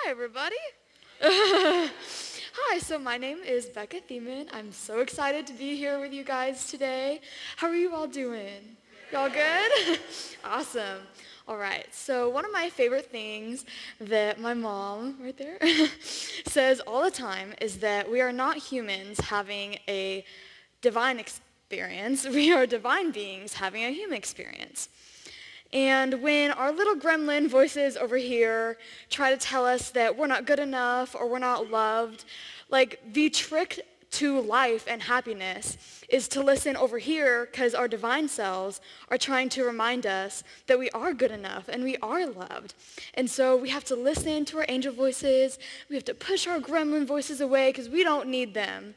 Hi, everybody. Hi, so my name is Becca Thiemann. I'm so excited to be here with you guys today. How are you all doing? Y'all good? Awesome. All right, so one of my favorite things that my mom, right there, says all the time is that we are not humans having a divine experience. We are divine beings having a human experience. And when our little gremlin voices over here try to tell us that we're not good enough or we're not loved, like the trick to life and happiness is to listen over here because our divine selves are trying to remind us that we are good enough and we are loved. And so we have to listen to our angel voices. We have to push our gremlin voices away because we don't need them.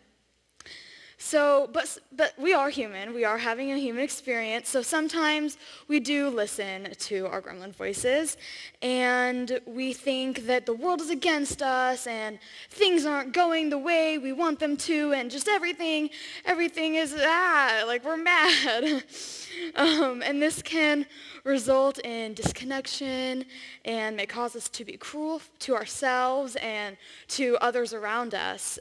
So, but we are human. We are having a human experience. So sometimes we do listen to our gremlin voices, and we think that the world is against us, and things aren't going the way we want them to, and just everything is like we're mad. And this can result in disconnection and may cause us to be cruel to ourselves and to others around us.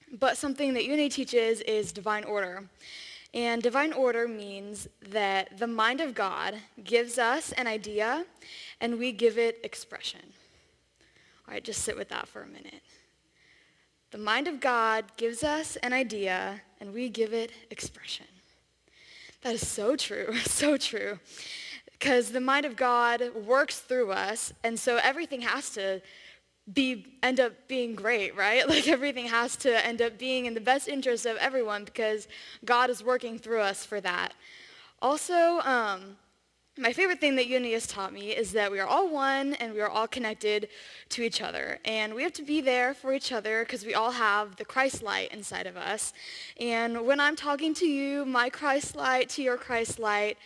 But something that Unity teaches is divine order. And divine order means that the mind of God gives us an idea and we give it expression. All right, just sit with that for a minute. The mind of God gives us an idea and we give it expression. That is so true, so true. Because the mind of God works through us, and so everything has to end up being great, right? Like everything has to end up being in the best interest of everyone because God is working through us for that. Also, my favorite thing that Unity has taught me is that we are all one and we are all connected to each other. And we have to be there for each other because we all have the Christ light inside of us. And when I'm talking to you, my Christ light to your Christ light,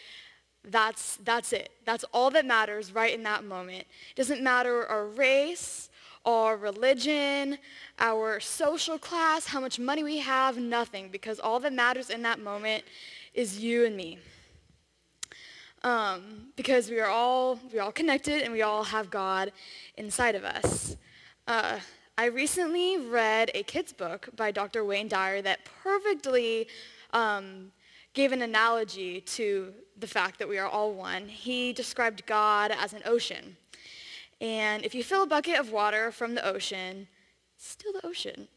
that's it. That's all that matters right in that moment. It doesn't matter our race, our religion, our social class, how much money we have, nothing, because all that matters in that moment is you and me. Because we are all connected and we all have God inside of us. I recently read a kid's book by Dr. Wayne Dyer that perfectly gave an analogy to the fact that we are all one. He described God as an ocean. And if you fill a bucket of water from the ocean, it's still the ocean,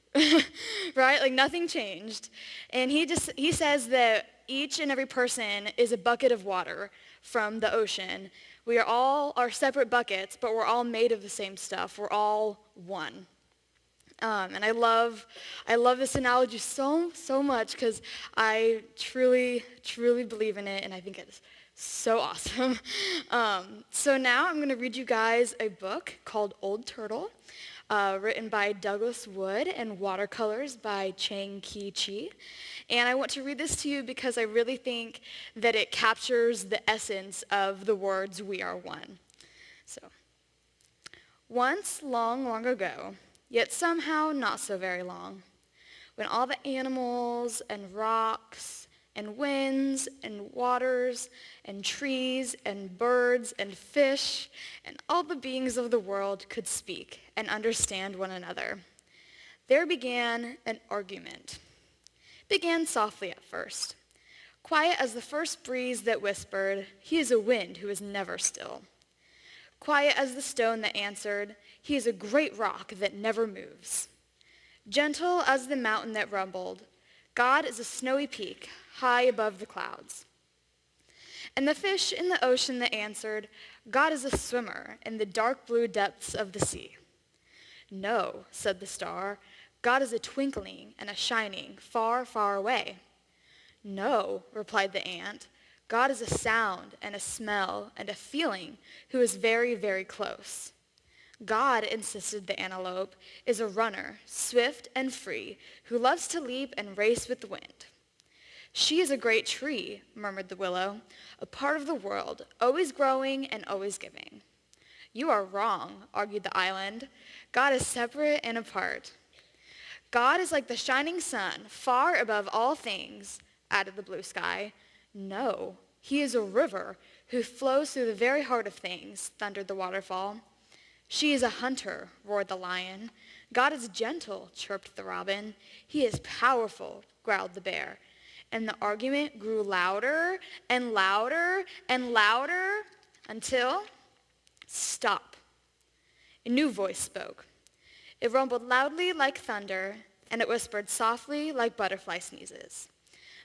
right? Like nothing changed. And he says that each and every person is a bucket of water from the ocean. We are all our separate buckets, but we're all made of the same stuff. We're all one. And I love this analogy so much because I truly believe in it, and I think it's so awesome. So now I'm going to read you guys a book called Old Turtle, written by Douglas Wood and Watercolors by Chang Ki Chi. And I want to read this to you because I really think that it captures the essence of the words "we are one." So, once long ago, yet somehow not so very long, when all the animals and rocks and winds and waters and trees and birds and fish and all the beings of the world could speak and understand one another, there began an argument. It began softly at first, quiet as the first breeze that whispered, "He is a wind who is never still." Quiet as the stone that answered, "He is a great rock that never moves." Gentle as the mountain that rumbled, "God is a snowy peak high above the clouds." And the fish in the ocean that answered, "God is a swimmer in the dark blue depths of the sea." "No," said the star, "God is a twinkling and a shining far, far away." "No," replied the ant, "God is a sound and a smell and a feeling who is very, very close." "God," insisted the antelope, "is a runner, swift and free, who loves to leap and race with the wind." "She is a great tree," murmured the willow, "a part of the world, always growing and always giving." "You are wrong," argued the island. "God is separate and apart." "God is like the shining sun, far above all things," added the blue sky. "No, he is a river who flows through the very heart of things," thundered the waterfall. She is a hunter, roared the lion. God is gentle, chirped the robin. He is powerful, growled the bear. And the argument grew louder and louder and louder until, stop. A new voice spoke. It rumbled loudly like thunder, and it whispered softly like butterfly sneezes.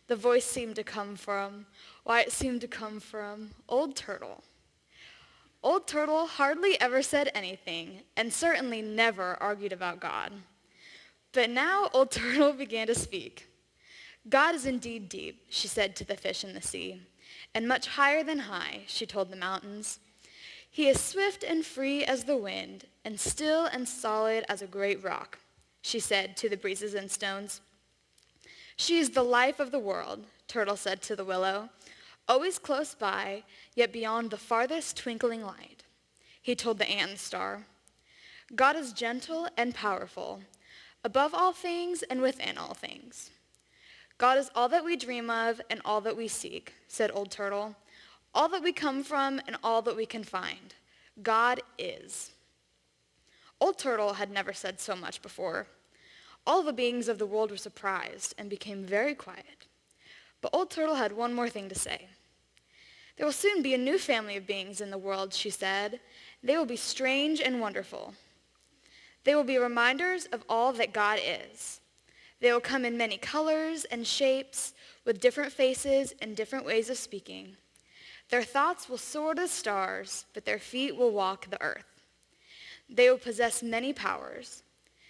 The voice seemed to come from, it seemed to come from Old Turtle. Old Turtle hardly ever said anything, and certainly never argued about God. But now Old Turtle began to speak. God is indeed deep, she said to the fish in the sea, and much higher than high, she told the mountains. He is swift and free as the wind, and still and solid as a great rock, she said to the breezes and stones. She is the life of the world, Turtle said to the willow, always close by, yet beyond the farthest twinkling light. He told the ant and the star. God is gentle and powerful, above all things and within all things. God is all that we dream of and all that we seek, said Old Turtle, all that we come from and all that we can find. God is. Old Turtle had never said so much before. All the beings of the world were surprised and became very quiet. But Old Turtle had one more thing to say. There will soon be a new family of beings in the world, she said. They will be strange and wonderful. They will be reminders of all that God is. They will come in many colors and shapes, with different faces and different ways of speaking. Their thoughts will soar to the stars, but their feet will walk the earth. They will possess many powers.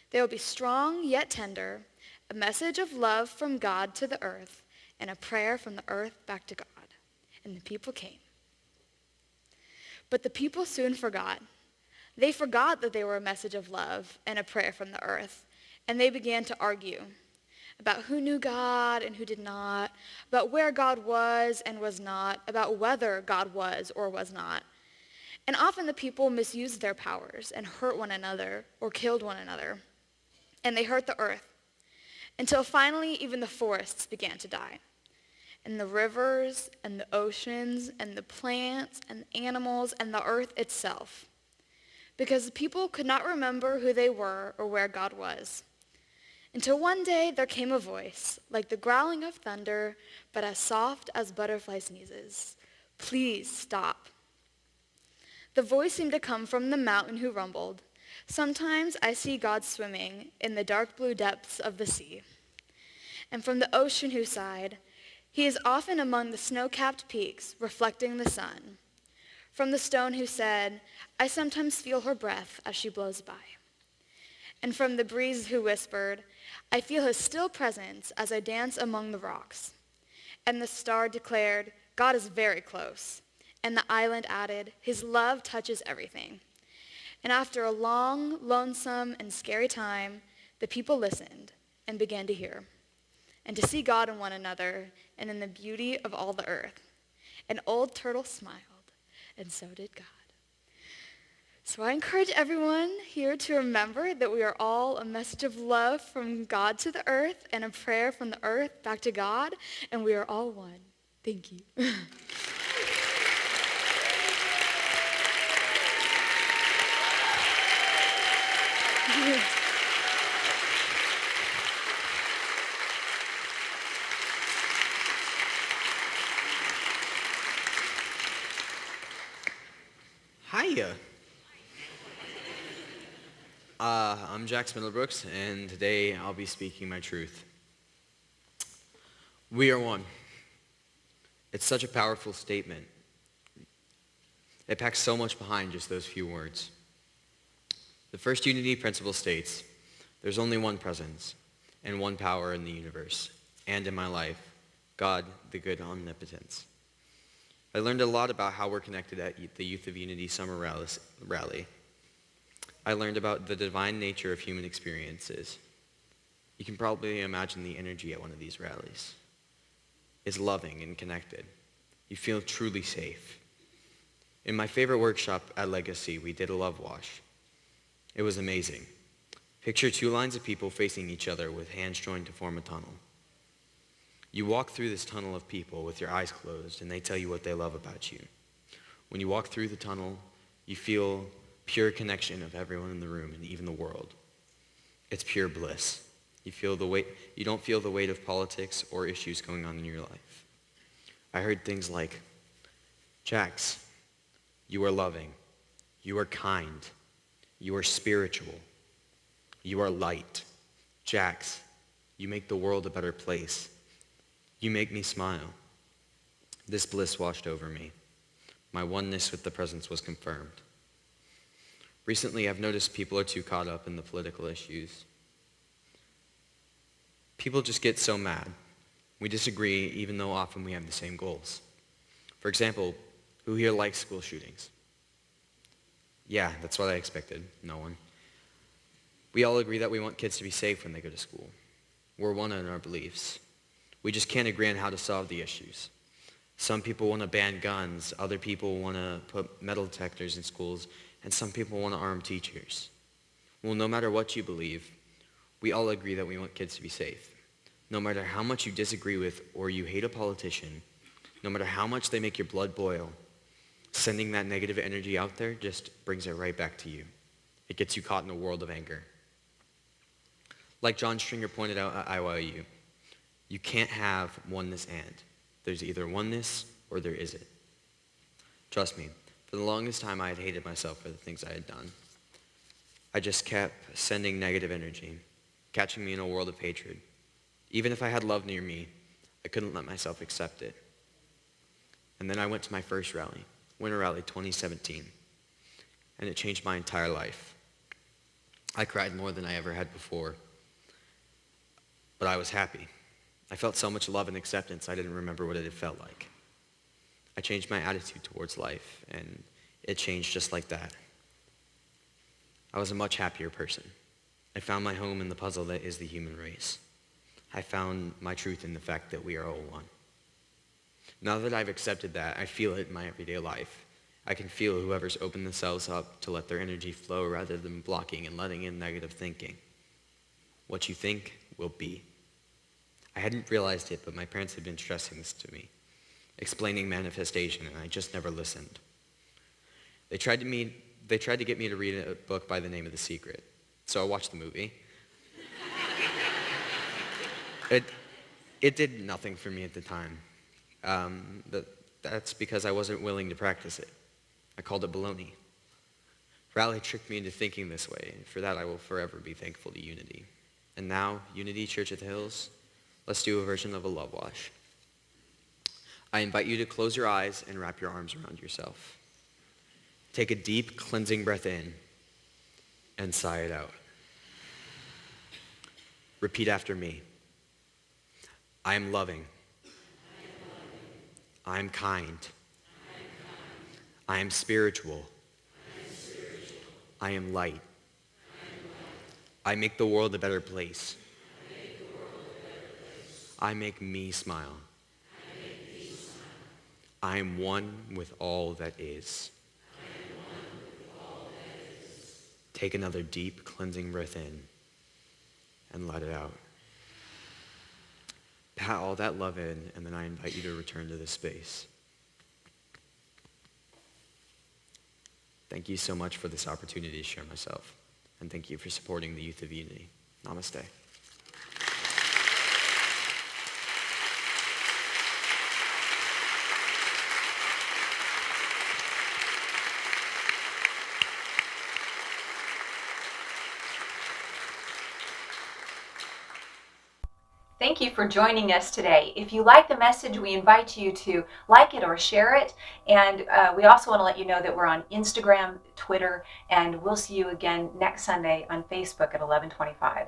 They will be strong yet tender, a message of love from God to the earth, and a prayer from the earth back to God. And the people came. But the people soon forgot. They forgot that they were a message of love and a prayer from the earth, and they began to argue about who knew God and who did not, about where God was and was not, about whether God was or was not. And often the people misused their powers and hurt one another or killed one another. And they hurt the earth, until finally even the forests began to die. And the rivers and the oceans and the plants and the animals and the earth itself. Because the people could not remember who they were or where God was. Until one day there came a voice, like the growling of thunder, but as soft as butterfly sneezes. Please stop. The voice seemed to come from the mountain who rumbled. Sometimes I see God swimming in the dark blue depths of the sea. And from the ocean who sighed, he is often among the snow-capped peaks, reflecting the sun. From the stone who said, I sometimes feel her breath as she blows by. And from the breeze who whispered, I feel his still presence as I dance among the rocks. And the star declared, God is very close. And the island added, his love touches everything. And after a long, lonesome, and scary time, the people listened and began to hear, and to see God in one another and in the beauty of all the earth. And Old Turtle smiled, and so did God. So I encourage everyone here to remember that we are all a message of love from God to the earth and a prayer from the earth back to God, and we are all one. Thank you. Hiya. I'm Jax Middlebrooks, and today I'll be speaking my truth. We are one. It's such a powerful statement. It packs so much behind just those few words. The first unity principle states, there's only one presence and one power in the universe, and in my life, God, the good omnipotence. I learned a lot about how we're connected at the Youth of Unity Summer Rally. I learned about the divine nature of human experiences. You can probably imagine the energy at one of these rallies. It's loving and connected. You feel truly safe. In my favorite workshop at Legacy, we did a love wash. It was amazing. Picture two lines of people facing each other with hands joined to form a tunnel. You walk through this tunnel of people with your eyes closed, and they tell you what they love about you. When you walk through the tunnel, you feel pure connection of everyone in the room and even the world. It's pure bliss. You don't feel the weight of politics or issues going on in your life. I heard things like, Jax, you are loving, you are kind, you are spiritual, you are light. Jax, you make the world a better place. You make me smile. This bliss washed over me. My oneness with the presence was confirmed. Recently, I've noticed people are too caught up in the political issues. People just get so mad. We disagree even though often we have the same goals. For example, who here likes school shootings? Yeah, that's what I expected. No one. We all agree that we want kids to be safe when they go to school. We're one in our beliefs. We just can't agree on how to solve the issues. Some people want to ban guns, other people want to put metal detectors in schools, and some people want to arm teachers. Well, no matter what you believe, we all agree that we want kids to be safe. No matter how much you disagree with or you hate a politician, no matter how much they make your blood boil, sending that negative energy out there just brings it right back to you. It gets you caught in a world of anger. Like John Stringer pointed out at IYU, you can't have oneness and. There's either oneness or there isn't. Trust me, for the longest time I had hated myself for the things I had done. I just kept sending negative energy, catching me in a world of hatred. Even if I had love near me, I couldn't let myself accept it. And then I went to my first rally, Winter Rally 2017, and it changed my entire life. I cried more than I ever had before, but I was happy. I felt so much love and acceptance, I didn't remember what it had felt like. I changed my attitude towards life, and it changed just like that. I was a much happier person. I found my home in the puzzle that is the human race. I found my truth in the fact that we are all one. Now that I've accepted that, I feel it in my everyday life. I can feel whoever's opened themselves up to let their energy flow rather than blocking and letting in negative thinking. What you think will be. I hadn't realized it, but my parents had been stressing this to me, explaining manifestation, and I just never listened. They tried to get me to read a book by the name of The Secret, so I watched the movie. It did nothing for me at the time. That's because I wasn't willing to practice it. I called it baloney. Rally tricked me into thinking this way, and for that I will forever be thankful to Unity. And now, Unity Church at the Hills, let's do a version of a love wash. I invite you to close your eyes and wrap your arms around yourself. Take a deep, cleansing breath in and sigh it out. Repeat after me. I am loving. I am kind. I am spiritual. I am light. I make the world a better place. I make me smile. I am one with all that is. Take another deep, cleansing breath in and let it out. Pat all that love in, and then I invite you to return to this space. Thank you so much for this opportunity to share myself, and thank you for supporting the Youth of Unity. Namaste. Thank you for joining us today. If you like the message, we invite you to like it or share it. And we also want to let you know that we're on Instagram, Twitter, and we'll see you again next Sunday on Facebook at 11:25.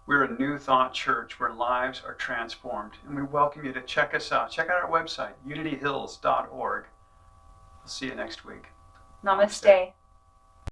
We're a New Thought church where lives are transformed, and we welcome you to check us out. Check out our website, unityhills.org. We'll see you next week. Namaste.